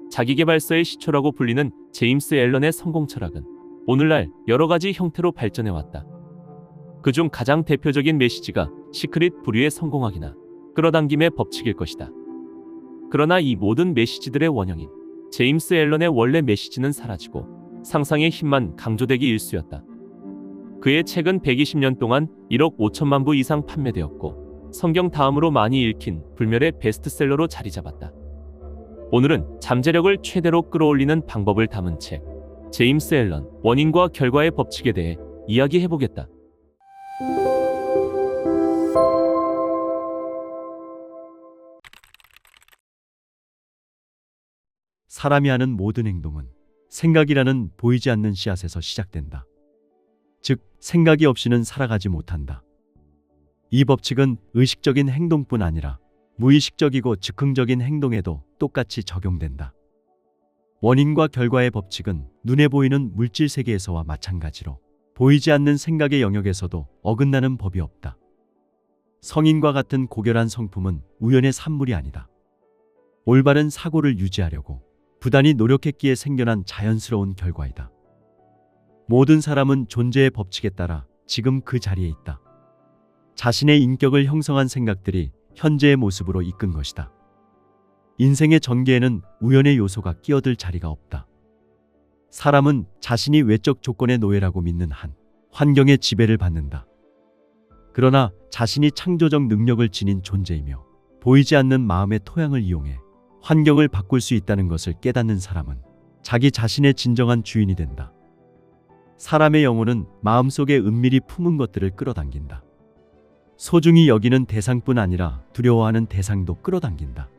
자기계발서의 시초라고 불리는 제임스 앨런의 성공 철학은 오늘날 여러 가지 형태로 발전해왔다. 그중 가장 대표적인 메시지가 시크릿 부류의 성공학이나 끌어당김의 법칙일 것이다. 그러나 이 모든 메시지들의 원형인 제임스 앨런의 원래 메시지는 사라지고 상상의 힘만 강조되기 일쑤였다. 그의 책은 120년 동안 1억 5천만 부 이상 판매되었고 성경 다음으로 많이 읽힌 불멸의 베스트셀러로 자리 잡았다. 오늘은 잠재력을 최대로 끌어올리는 방법을 담은 책, 제임스 앨런, 원인과 결과의 법칙에 대해 이야기해보겠다. 사람이 하는 모든 행동은 생각이라는 보이지 않는 씨앗에서 시작된다. 즉, 생각이 없이는 살아가지 못한다. 이 법칙은 의식적인 행동뿐 아니라 무의식적이고 즉흥적인 행동에도 똑같이 적용된다. 원인과 결과의 법칙은 눈에 보이는 물질 세계에서와 마찬가지로 보이지 않는 생각의 영역에서도 어긋나는 법이 없다. 성인과 같은 고결한 성품은 우연의 산물이 아니다. 올바른 사고를 유지하려고 부단히 노력했기에 생겨난 자연스러운 결과이다. 모든 사람은 존재의 법칙에 따라 지금 그 자리에 있다. 자신의 인격을 형성한 생각들이 현재의 모습으로 이끈 것이다. 인생의 전개에는 우연의 요소가 끼어들 자리가 없다. 사람은 자신이 외적 조건의 노예라고 믿는 한 환경의 지배를 받는다. 그러나 자신이 창조적 능력을 지닌 존재이며 보이지 않는 마음의 토양을 이용해 환경을 바꿀 수 있다는 것을 깨닫는 사람은 자기 자신의 진정한 주인이 된다. 사람의 영혼은 마음속에 은밀히 품은 것들을 끌어당긴다. 소중히 여기는 대상뿐 아니라 두려워하는 대상도 끌어당긴다.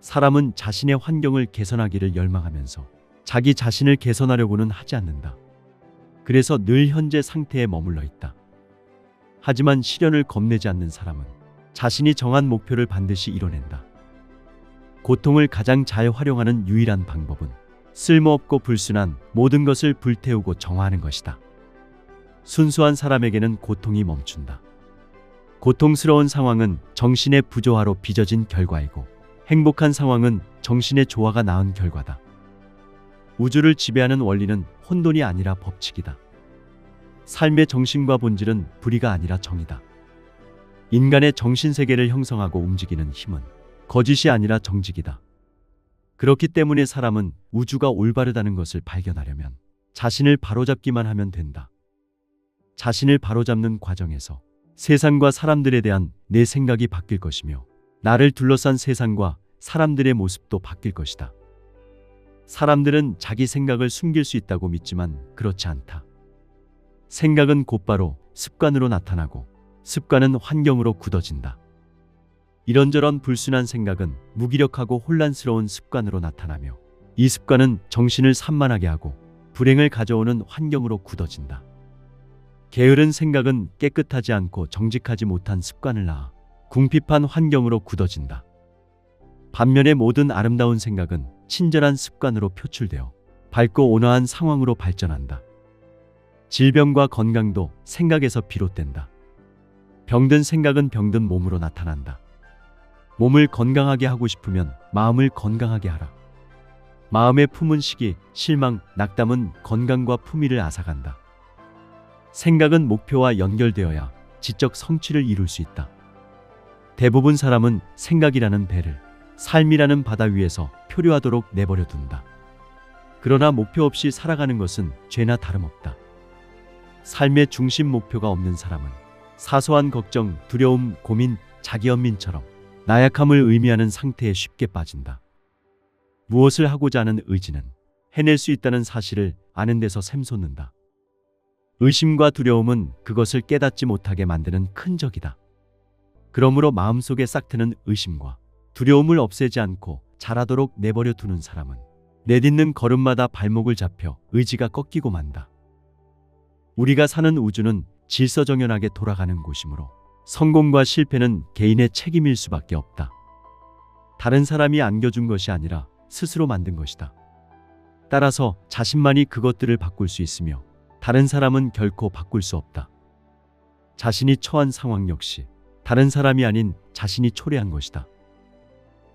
사람은 자신의 환경을 개선하기를 열망하면서 자기 자신을 개선하려고는 하지 않는다. 그래서 늘 현재 상태에 머물러 있다. 하지만 시련을 겁내지 않는 사람은 자신이 정한 목표를 반드시 이뤄낸다. 고통을 가장 잘 활용하는 유일한 방법은 쓸모없고 불순한 모든 것을 불태우고 정화하는 것이다. 순수한 사람에게는 고통이 멈춘다. 고통스러운 상황은 정신의 부조화로 빚어진 결과이고 행복한 상황은 정신의 조화가 낳은 결과다. 우주를 지배하는 원리는 혼돈이 아니라 법칙이다. 삶의 정신과 본질은 불의가 아니라 정의다. 인간의 정신세계를 형성하고 움직이는 힘은 거짓이 아니라 정직이다. 그렇기 때문에 사람은 우주가 올바르다는 것을 발견하려면 자신을 바로잡기만 하면 된다. 자신을 바로잡는 과정에서 세상과 사람들에 대한 내 생각이 바뀔 것이며 나를 둘러싼 세상과 사람들의 모습도 바뀔 것이다. 사람들은 자기 생각을 숨길 수 있다고 믿지만 그렇지 않다. 생각은 곧바로 습관으로 나타나고 습관은 환경으로 굳어진다. 이런저런 불순한 생각은 무기력하고 혼란스러운 습관으로 나타나며 이 습관은 정신을 산만하게 하고 불행을 가져오는 환경으로 굳어진다. 게으른 생각은 깨끗하지 않고 정직하지 못한 습관을 낳아 궁핍한 환경으로 굳어진다. 반면에 모든 아름다운 생각은 친절한 습관으로 표출되어 밝고 온화한 상황으로 발전한다. 질병과 건강도 생각에서 비롯된다. 병든 생각은 병든 몸으로 나타난다. 몸을 건강하게 하고 싶으면 마음을 건강하게 하라. 마음에 품은 시기, 실망, 낙담은 건강과 품위를 앗아간다. 생각은 목표와 연결되어야 지적 성취를 이룰 수 있다. 대부분 사람은 생각이라는 배를 삶이라는 바다 위에서 표류하도록 내버려 둔다. 그러나 목표 없이 살아가는 것은 죄나 다름없다. 삶의 중심 목표가 없는 사람은 사소한 걱정, 두려움, 고민, 자기연민처럼 나약함을 의미하는 상태에 쉽게 빠진다. 무엇을 하고자 하는 의지는 해낼 수 있다는 사실을 아는 데서 샘솟는다. 의심과 두려움은 그것을 깨닫지 못하게 만드는 큰 적이다. 그러므로 마음속에 싹트는 의심과 두려움을 없애지 않고 자라도록 내버려 두는 사람은 내딛는 걸음마다 발목을 잡혀 의지가 꺾이고 만다. 우리가 사는 우주는 질서정연하게 돌아가는 곳이므로 성공과 실패는 개인의 책임일 수밖에 없다. 다른 사람이 안겨준 것이 아니라 스스로 만든 것이다. 따라서 자신만이 그것들을 바꿀 수 있으며 다른 사람은 결코 바꿀 수 없다. 자신이 처한 상황 역시 다른 사람이 아닌 자신이 초래한 것이다.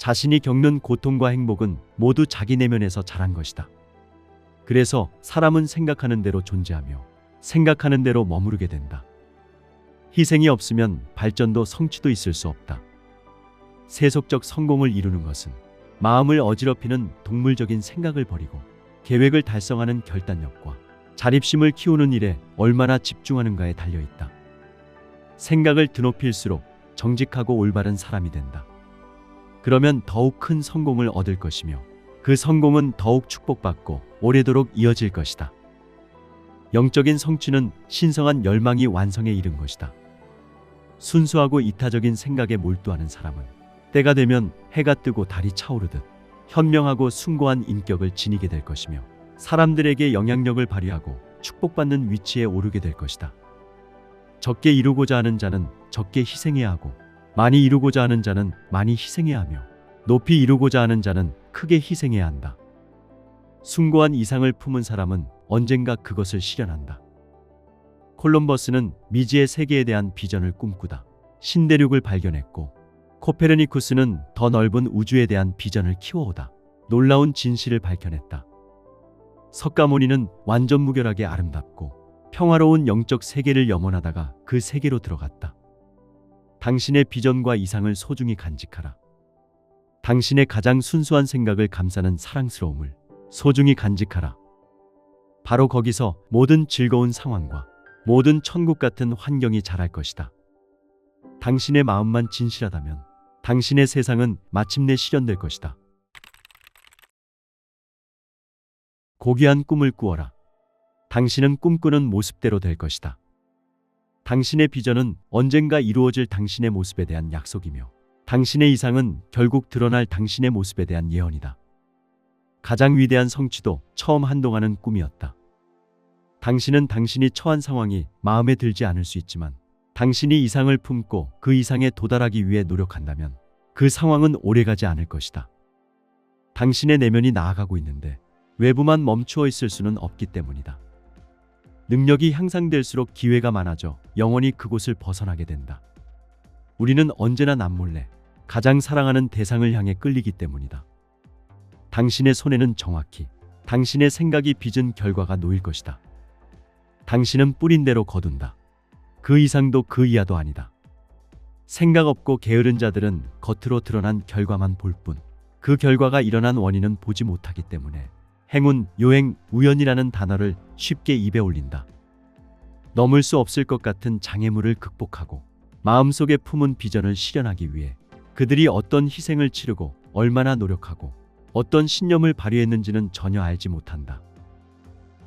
자신이 겪는 고통과 행복은 모두 자기 내면에서 자란 것이다. 그래서 사람은 생각하는 대로 존재하며 생각하는 대로 머무르게 된다. 희생이 없으면 발전도 성취도 있을 수 없다. 세속적 성공을 이루는 것은 마음을 어지럽히는 동물적인 생각을 버리고 계획을 달성하는 결단력과 자립심을 키우는 일에 얼마나 집중하는가에 달려 있다. 생각을 드높일수록 정직하고 올바른 사람이 된다. 그러면 더욱 큰 성공을 얻을 것이며 그 성공은 더욱 축복받고 오래도록 이어질 것이다. 영적인 성취는 신성한 열망이 완성에 이른 것이다. 순수하고 이타적인 생각에 몰두하는 사람은 때가 되면 해가 뜨고 달이 차오르듯 현명하고 숭고한 인격을 지니게 될 것이며 사람들에게 영향력을 발휘하고 축복받는 위치에 오르게 될 것이다. 적게 이루고자 하는 자는 적게 희생해야 하고 많이 이루고자 하는 자는 많이 희생해야 하며 높이 이루고자 하는 자는 크게 희생해야 한다. 숭고한 이상을 품은 사람은 언젠가 그것을 실현한다. 콜럼버스는 미지의 세계에 대한 비전을 꿈꾸다 신대륙을 발견했고 코페르니쿠스는 더 넓은 우주에 대한 비전을 키워오다 놀라운 진실을 밝혀냈다. 석가모니는 완전무결하게 아름답고 평화로운 영적 세계를 염원하다가 그 세계로 들어갔다. 당신의 비전과 이상을 소중히 간직하라. 당신의 가장 순수한 생각을 감싸는 사랑스러움을 소중히 간직하라. 바로 거기서 모든 즐거운 상황과 모든 천국 같은 환경이 자랄 것이다. 당신의 마음만 진실하다면 당신의 세상은 마침내 실현될 것이다. 고귀한 꿈을 꾸어라. 당신은 꿈꾸는 모습대로 될 것이다. 당신의 비전은 언젠가 이루어질 당신의 모습에 대한 약속이며 당신의 이상은 결국 드러날 당신의 모습에 대한 예언이다. 가장 위대한 성취도 처음 한동안은 꿈이었다. 당신은 당신이 처한 상황이 마음에 들지 않을 수 있지만 당신이 이상을 품고 그 이상에 도달하기 위해 노력한다면 그 상황은 오래가지 않을 것이다. 당신의 내면이 나아가고 있는데 외부만 멈추어 있을 수는 없기 때문이다. 능력이 향상될수록 기회가 많아져 영원히 그곳을 벗어나게 된다. 우리는 언제나 남몰래 가장 사랑하는 대상을 향해 끌리기 때문이다. 당신의 손에는 정확히 당신의 생각이 빚은 결과가 놓일 것이다. 당신은 뿌린 대로 거둔다. 그 이상도 그 이하도 아니다. 생각 없고 게으른 자들은 겉으로 드러난 결과만 볼 뿐 그 결과가 일어난 원인은 보지 못하기 때문에 행운, 요행, 우연이라는 단어를 쉽게 입에 올린다. 넘을 수 없을 것 같은 장애물을 극복하고 마음속에 품은 비전을 실현하기 위해 그들이 어떤 희생을 치르고 얼마나 노력하고 어떤 신념을 발휘했는지는 전혀 알지 못한다.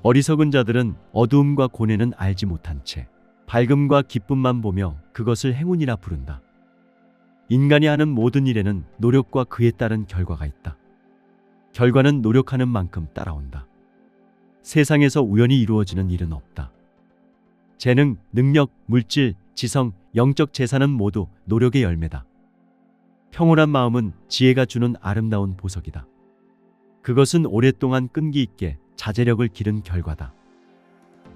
어리석은 자들은 어두움과 고뇌는 알지 못한 채 밝음과 기쁨만 보며 그것을 행운이라 부른다. 인간이 하는 모든 일에는 노력과 그에 따른 결과가 있다. 결과는 노력하는 만큼 따라온다. 세상에서 우연히 이루어지는 일은 없다. 재능, 능력, 물질, 지성, 영적 재산은 모두 노력의 열매다. 평온한 마음은 지혜가 주는 아름다운 보석이다. 그것은 오랫동안 끈기 있게 자제력을 기른 결과다.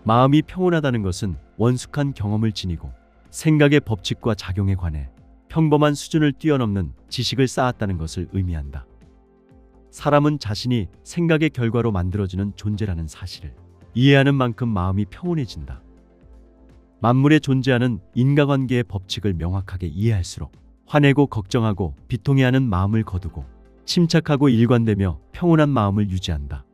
마음이 평온하다는 것은 원숙한 경험을 지니고 생각의 법칙과 작용에 관해 평범한 수준을 뛰어넘는 지식을 쌓았다는 것을 의미한다. 사람은 자신이 생각의 결과로 만들어지는 존재라는 사실을 이해하는 만큼 마음이 평온해진다. 만물에 존재하는 인과관계의 법칙을 명확하게 이해할수록 화내고 걱정하고 비통해하는 마음을 거두고 침착하고 일관되며 평온한 마음을 유지한다.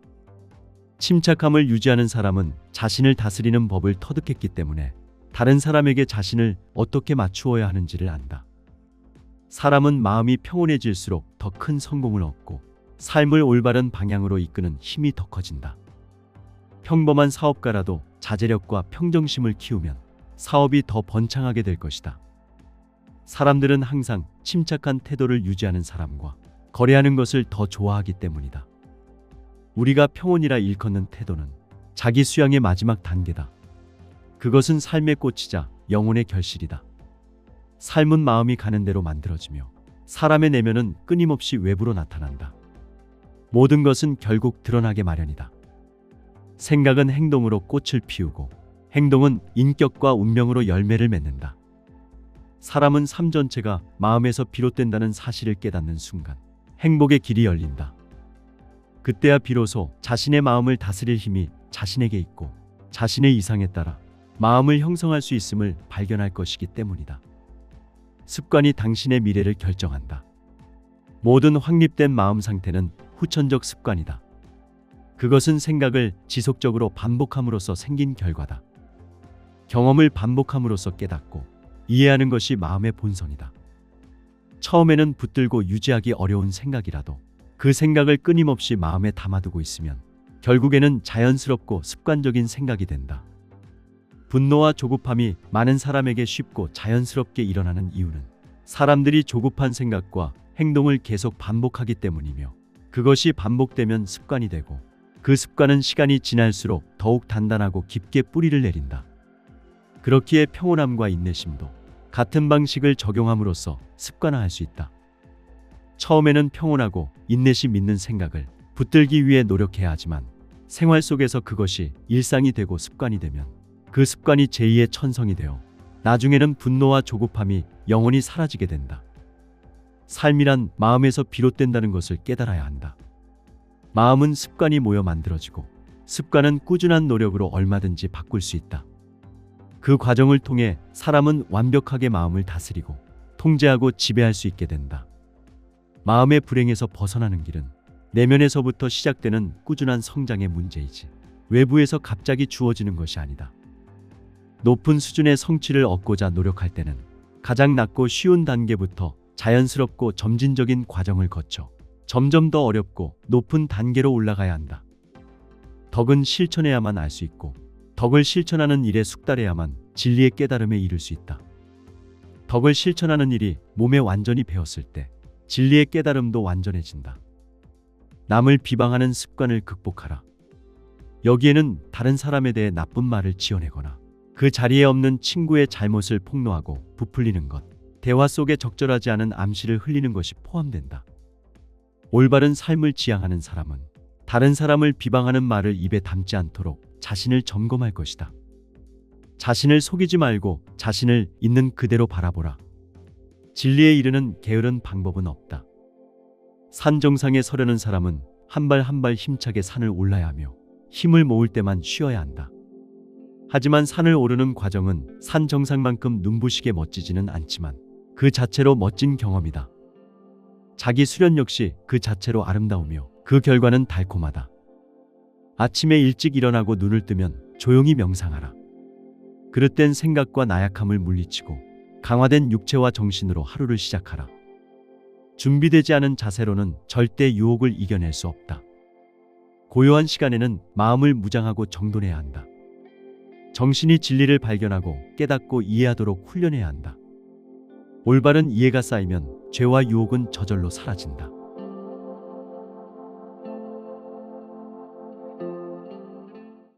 침착함을 유지하는 사람은 자신을 다스리는 법을 터득했기 때문에 다른 사람에게 자신을 어떻게 맞추어야 하는지를 안다. 사람은 마음이 평온해질수록 더 큰 성공을 얻고 삶을 올바른 방향으로 이끄는 힘이 더 커진다. 평범한 사업가라도 자제력과 평정심을 키우면 사업이 더 번창하게 될 것이다. 사람들은 항상 침착한 태도를 유지하는 사람과 거래하는 것을 더 좋아하기 때문이다. 우리가 평온이라 일컫는 태도는 자기 수양의 마지막 단계다. 그것은 삶의 꽃이자 영혼의 결실이다. 삶은 마음이 가는 대로 만들어지며 사람의 내면은 끊임없이 외부로 나타난다. 모든 것은 결국 드러나게 마련이다. 생각은 행동으로 꽃을 피우고 행동은 인격과 운명으로 열매를 맺는다. 사람은 삶 전체가 마음에서 비롯된다는 사실을 깨닫는 순간 행복의 길이 열린다. 그때야 비로소 자신의 마음을 다스릴 힘이 자신에게 있고 자신의 이상에 따라 마음을 형성할 수 있음을 발견할 것이기 때문이다. 습관이 당신의 미래를 결정한다. 모든 확립된 마음 상태는 후천적 습관이다. 그것은 생각을 지속적으로 반복함으로써 생긴 결과다. 경험을 반복함으로써 깨닫고 이해하는 것이 마음의 본성이다. 처음에는 붙들고 유지하기 어려운 생각이라도 그 생각을 끊임없이 마음에 담아두고 있으면 결국에는 자연스럽고 습관적인 생각이 된다. 분노와 조급함이 많은 사람에게 쉽고 자연스럽게 일어나는 이유는 사람들이 조급한 생각과 행동을 계속 반복하기 때문이며, 그것이 반복되면 습관이 되고 그 습관은 시간이 지날수록 더욱 단단하고 깊게 뿌리를 내린다. 그렇기에 평온함과 인내심도 같은 방식을 적용함으로써 습관화할 수 있다. 처음에는 평온하고 인내심 있는 생각을 붙들기 위해 노력해야 하지만 생활 속에서 그것이 일상이 되고 습관이 되면 그 습관이 제2의 천성이 되어 나중에는 분노와 조급함이 영원히 사라지게 된다. 삶이란 마음에서 비롯된다는 것을 깨달아야 한다. 마음은 습관이 모여 만들어지고 습관은 꾸준한 노력으로 얼마든지 바꿀 수 있다. 그 과정을 통해 사람은 완벽하게 마음을 다스리고 통제하고 지배할 수 있게 된다. 마음의 불행에서 벗어나는 길은 내면에서부터 시작되는 꾸준한 성장의 문제이지 외부에서 갑자기 주어지는 것이 아니다. 높은 수준의 성취를 얻고자 노력할 때는 가장 낮고 쉬운 단계부터 자연스럽고 점진적인 과정을 거쳐 점점 더 어렵고 높은 단계로 올라가야 한다. 덕은 실천해야만 알 수 있고 덕을 실천하는 일에 숙달해야만 진리의 깨달음에 이를 수 있다. 덕을 실천하는 일이 몸에 완전히 배었을 때 진리의 깨달음도 완전해진다. 남을 비방하는 습관을 극복하라. 여기에는 다른 사람에 대해 나쁜 말을 지어내거나 그 자리에 없는 친구의 잘못을 폭로하고 부풀리는 것, 대화 속에 적절하지 않은 암시를 흘리는 것이 포함된다. 올바른 삶을 지향하는 사람은 다른 사람을 비방하는 말을 입에 담지 않도록 자신을 점검할 것이다. 자신을 속이지 말고 자신을 있는 그대로 바라보라. 진리에 이르는 게으른 방법은 없다. 산 정상에 서려는 사람은 한 발 한 발 힘차게 산을 올라야 하며 힘을 모을 때만 쉬어야 한다. 하지만 산을 오르는 과정은 산 정상만큼 눈부시게 멋지지는 않지만 그 자체로 멋진 경험이다. 자기 수련 역시 그 자체로 아름다우며 그 결과는 달콤하다. 아침에 일찍 일어나고 눈을 뜨면 조용히 명상하라. 그릇된 생각과 나약함을 물리치고 강화된 육체와 정신으로 하루를 시작하라. 준비되지 않은 자세로는 절대 유혹을 이겨낼 수 없다. 고요한 시간에는 마음을 무장하고 정돈해야 한다. 정신이 진리를 발견하고 깨닫고 이해하도록 훈련해야 한다. 올바른 이해가 쌓이면 죄와 유혹은 저절로 사라진다.